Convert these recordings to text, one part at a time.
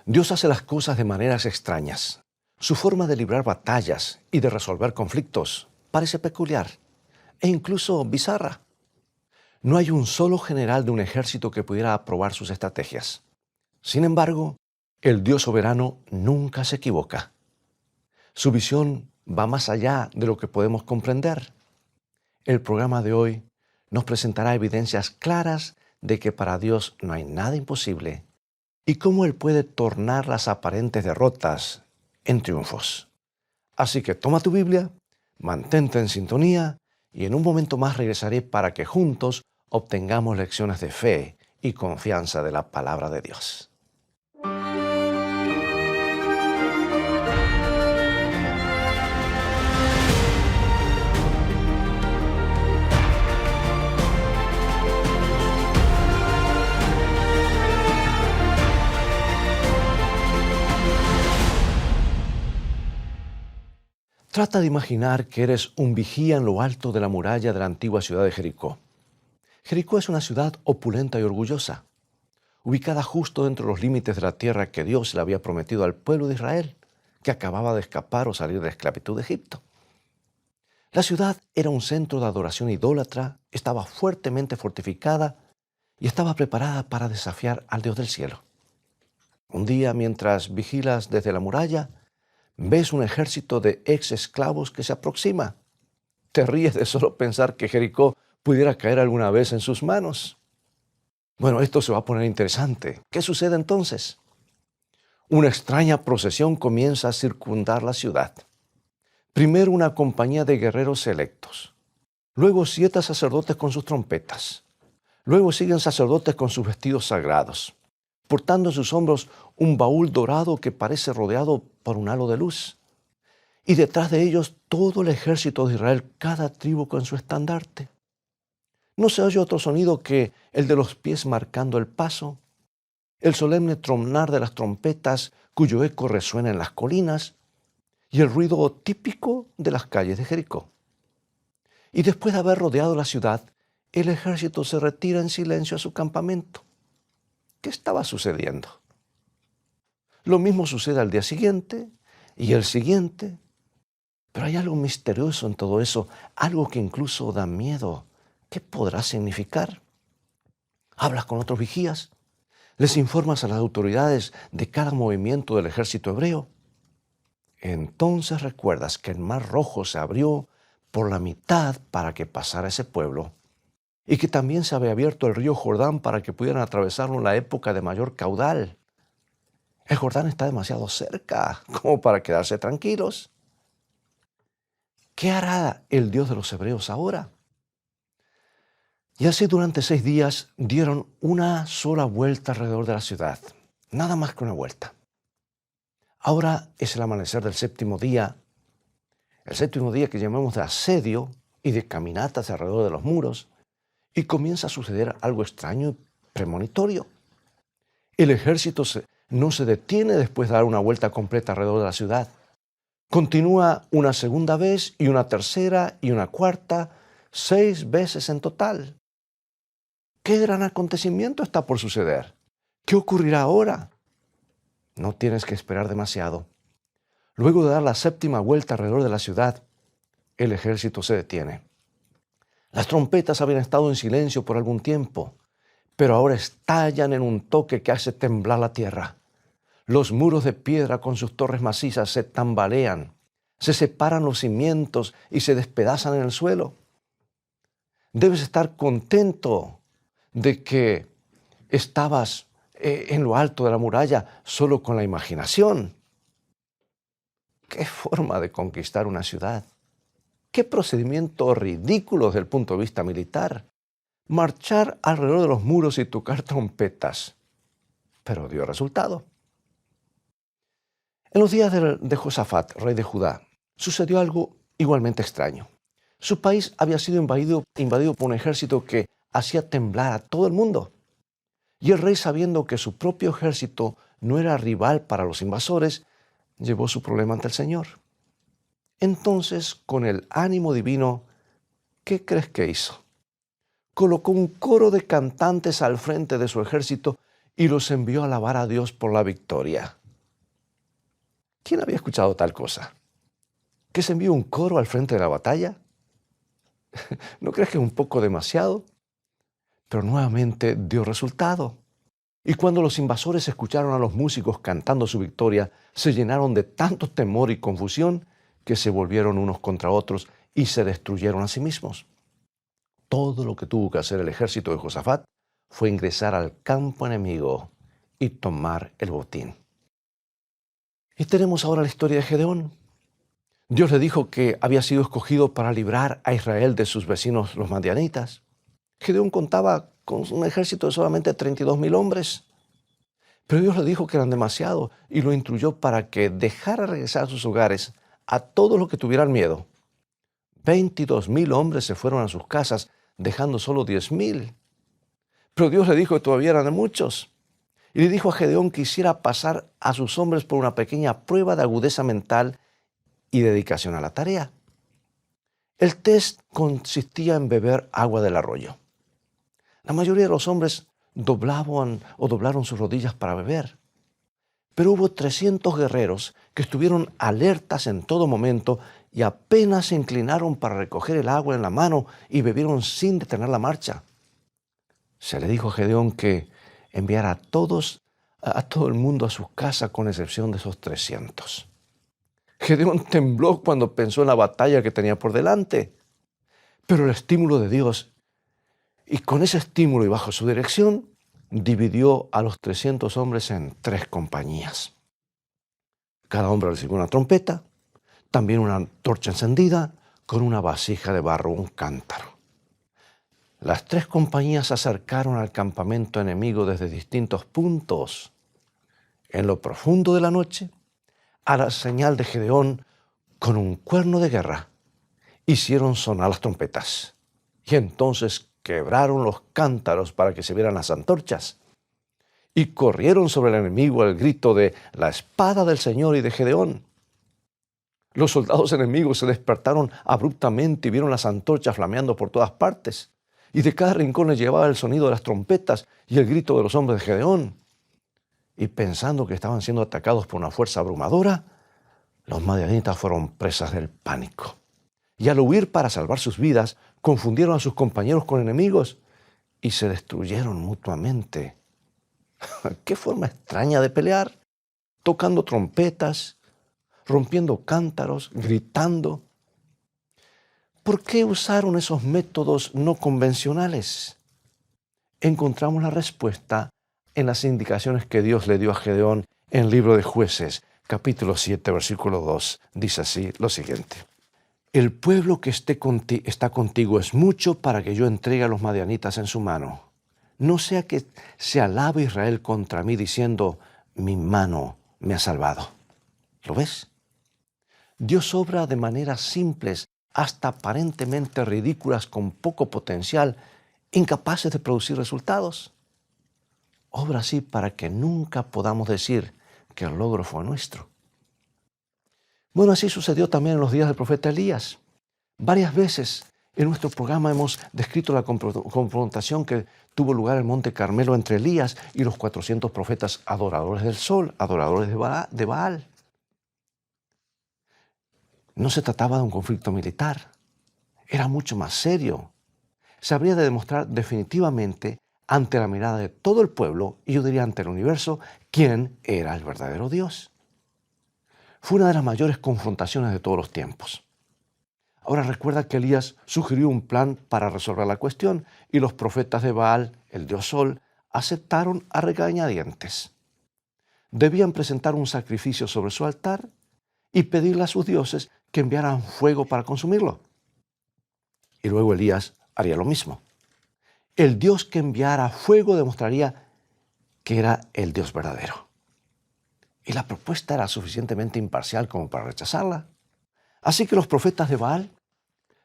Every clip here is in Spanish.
Dios hace las cosas de maneras extrañas. Su forma de librar batallas y de resolver conflictos parece peculiar e incluso bizarra. No hay un solo general de un ejército que pudiera aprobar sus estrategias. Sin embargo, el Dios soberano nunca se equivoca. Su visión va más allá de lo que podemos comprender. El programa de hoy nos presentará evidencias claras de que para Dios no hay nada imposible y cómo Él puede tornar las aparentes derrotas en triunfos. Así que toma tu Biblia, mantente en sintonía y en un momento más regresaré para que juntos obtengamos lecciones de fe y confianza de la palabra de Dios. Trata de imaginar que eres un vigía en lo alto de la muralla de la antigua ciudad de Jericó. Jericó es una ciudad opulenta y orgullosa, ubicada justo dentro de los límites de la tierra que Dios le había prometido al pueblo de Israel, que acababa de escapar o salir de la esclavitud de Egipto. La ciudad era un centro de adoración idólatra, estaba fuertemente fortificada y estaba preparada para desafiar al Dios del cielo. Un día, mientras vigilas desde la muralla, ves un ejército de ex esclavos que se aproxima. Te ríes de solo pensar que Jericó pudiera caer alguna vez en sus manos. Bueno, esto se va a poner interesante. ¿Qué sucede entonces? Una extraña procesión comienza a circundar la ciudad. Primero una compañía de guerreros selectos. Luego 7 sacerdotes con sus trompetas. Luego siguen sacerdotes con sus vestidos sagrados, portando en sus hombros un baúl dorado que parece rodeado por un halo de luz. Y detrás de ellos todo el ejército de Israel, cada tribu con su estandarte. No se oye otro sonido que el de los pies marcando el paso, el solemne tronar de las trompetas cuyo eco resuena en las colinas y el ruido típico de las calles de Jericó. Y después de haber rodeado la ciudad, el ejército se retira en silencio a su campamento. ¿Qué estaba sucediendo? Lo mismo sucede al día siguiente y el siguiente. Pero hay algo misterioso en todo eso, algo que incluso da miedo. ¿Qué podrá significar? Hablas con otros vigías, les informas a las autoridades de cada movimiento del ejército hebreo. Entonces recuerdas que el Mar Rojo se abrió por la mitad para que pasara ese pueblo y que también se había abierto el río Jordán para que pudieran atravesarlo en la época de mayor caudal. El Jordán está demasiado cerca como para quedarse tranquilos. ¿Qué hará el Dios de los hebreos ahora? Y así durante 6 días dieron una sola vuelta alrededor de la ciudad, nada más que una vuelta. Ahora es el amanecer del séptimo día, el séptimo día que llamamos de asedio y de caminatas alrededor de los muros, y comienza a suceder algo extraño y premonitorio. El ejército no se detiene después de dar una vuelta completa alrededor de la ciudad. Continúa una segunda vez y una tercera y una cuarta, 6 veces en total. ¿Qué gran acontecimiento está por suceder? ¿Qué ocurrirá ahora? No tienes que esperar demasiado. Luego de dar la 7ª vuelta alrededor de la ciudad, el ejército se detiene. Las trompetas habían estado en silencio por algún tiempo, pero ahora estallan en un toque que hace temblar la tierra. Los muros de piedra con sus torres macizas se tambalean, se separan los cimientos y se despedazan en el suelo. Debes estar contento de que estabas en lo alto de la muralla solo con la imaginación. ¿Qué forma de conquistar una ciudad? ¿Qué procedimiento ridículo desde el punto de vista militar? Marchar alrededor de los muros y tocar trompetas. Pero dio resultado. En los días de Josafat, rey de Judá, sucedió algo igualmente extraño. Su país había sido invadido por un ejército que hacía temblar a todo el mundo. Y el rey, sabiendo que su propio ejército no era rival para los invasores, llevó su problema ante el Señor. Entonces, con el ánimo divino, ¿qué crees que hizo? Colocó un coro de cantantes al frente de su ejército y los envió a alabar a Dios por la victoria. ¿Quién había escuchado tal cosa? ¿Que se envíe un coro al frente de la batalla? ¿No crees que es un poco demasiado? Pero nuevamente dio resultado. Y cuando los invasores escucharon a los músicos cantando su victoria, se llenaron de tanto temor y confusión que se volvieron unos contra otros y se destruyeron a sí mismos. Todo lo que tuvo que hacer el ejército de Josafat fue ingresar al campo enemigo y tomar el botín. Y tenemos ahora la historia de Gedeón. Dios le dijo que había sido escogido para librar a Israel de sus vecinos los madianitas. Gedeón contaba con un ejército de solamente 32,000 hombres. Pero Dios le dijo que eran demasiados y lo instruyó para que dejara regresar a sus hogares a todos los que tuvieran miedo. 22,000 hombres se fueron a sus casas, dejando solo 10,000. Pero Dios le dijo que todavía eran muchos. Y le dijo a Gedeón que hiciera pasar a sus hombres por una pequeña prueba de agudeza mental y dedicación a la tarea. El test consistía en beber agua del arroyo. La mayoría de los hombres doblaron sus rodillas para beber. Pero hubo 300 guerreros que estuvieron alertas en todo momento y apenas se inclinaron para recoger el agua en la mano y bebieron sin detener la marcha. Se le dijo a Gedeón que enviara a todo el mundo a sus casas con excepción de esos 300. Gedeón tembló cuando pensó en la batalla que tenía por delante. Pero el estímulo de Dios, y con ese estímulo y bajo su dirección, dividió a los 300 hombres en 3 compañías. Cada hombre recibió una trompeta, también una antorcha encendida, con una vasija de barro, un cántaro. Las 3 compañías se acercaron al campamento enemigo desde distintos puntos. En lo profundo de la noche, a la señal de Gedeón, con un cuerno de guerra, hicieron sonar las trompetas. Y entonces quebraron los cántaros para que se vieran las antorchas. Y corrieron sobre el enemigo al grito de la espada del Señor y de Gedeón. Los soldados enemigos se despertaron abruptamente y vieron las antorchas flameando por todas partes. Y de cada rincón les llevaba el sonido de las trompetas y el grito de los hombres de Gedeón. Y pensando que estaban siendo atacados por una fuerza abrumadora, los madianitas fueron presas del pánico. Y al huir para salvar sus vidas, confundieron a sus compañeros con enemigos y se destruyeron mutuamente. ¡Qué forma extraña de pelear! Tocando trompetas, rompiendo cántaros, gritando. ¿Por qué usaron esos métodos no convencionales? Encontramos la respuesta en las indicaciones que Dios le dio a Gedeón en el libro de Jueces, capítulo 7, versículo 2. Dice así lo siguiente. El pueblo que está contigo es mucho para que yo entregue a los madianitas en su mano. No sea que se alabe Israel contra mí diciendo, mi mano me ha salvado. ¿Lo ves? Dios obra de maneras simples, hasta aparentemente ridículas, con poco potencial, incapaces de producir resultados. Obra así para que nunca podamos decir que el logro fue nuestro. Bueno, así sucedió también en los días del profeta Elías. Varias veces en nuestro programa hemos descrito la confrontación que tuvo lugar en el Monte Carmelo entre Elías y los 400 profetas adoradores del sol, adoradores de Baal. No se trataba de un conflicto militar, era mucho más serio. Se habría de demostrar definitivamente ante la mirada de todo el pueblo, y yo diría ante el universo, quién era el verdadero Dios. Fue una de las mayores confrontaciones de todos los tiempos. Ahora recuerda que Elías sugirió un plan para resolver la cuestión y los profetas de Baal, el dios Sol, aceptaron a regañadientes. Debían presentar un sacrificio sobre su altar y pedirle a sus dioses que enviaran fuego para consumirlo. Y luego Elías haría lo mismo. El Dios que enviara fuego demostraría que era el Dios verdadero. Y la propuesta era suficientemente imparcial como para rechazarla. Así que los profetas de Baal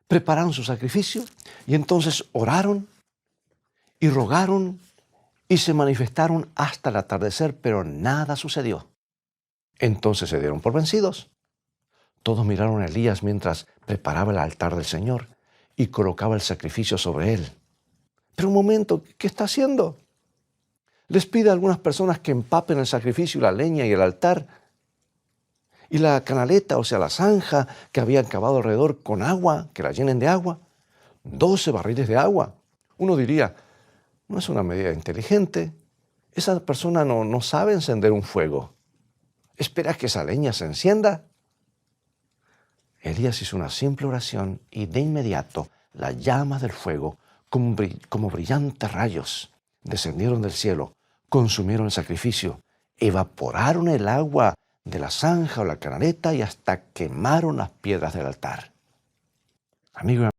prepararon su sacrificio y entonces oraron y rogaron y se manifestaron hasta el atardecer, pero nada sucedió. Entonces se dieron por vencidos. Todos miraron a Elías mientras preparaba el altar del Señor y colocaba el sacrificio sobre él. Pero un momento, ¿qué está haciendo? Les pide a algunas personas que empapen el sacrificio, la leña y el altar. Y la canaleta, o sea, la zanja que habían cavado alrededor con agua, que la llenen de agua. 12 barriles de agua. Uno diría, no es una medida inteligente. Esa persona no sabe encender un fuego. ¿Espera que esa leña se encienda? Elías hizo una simple oración y de inmediato las llamas del fuego, como brillantes rayos, descendieron del cielo, consumieron el sacrificio, evaporaron el agua de la zanja o la canaleta y hasta quemaron las piedras del altar. Amigo y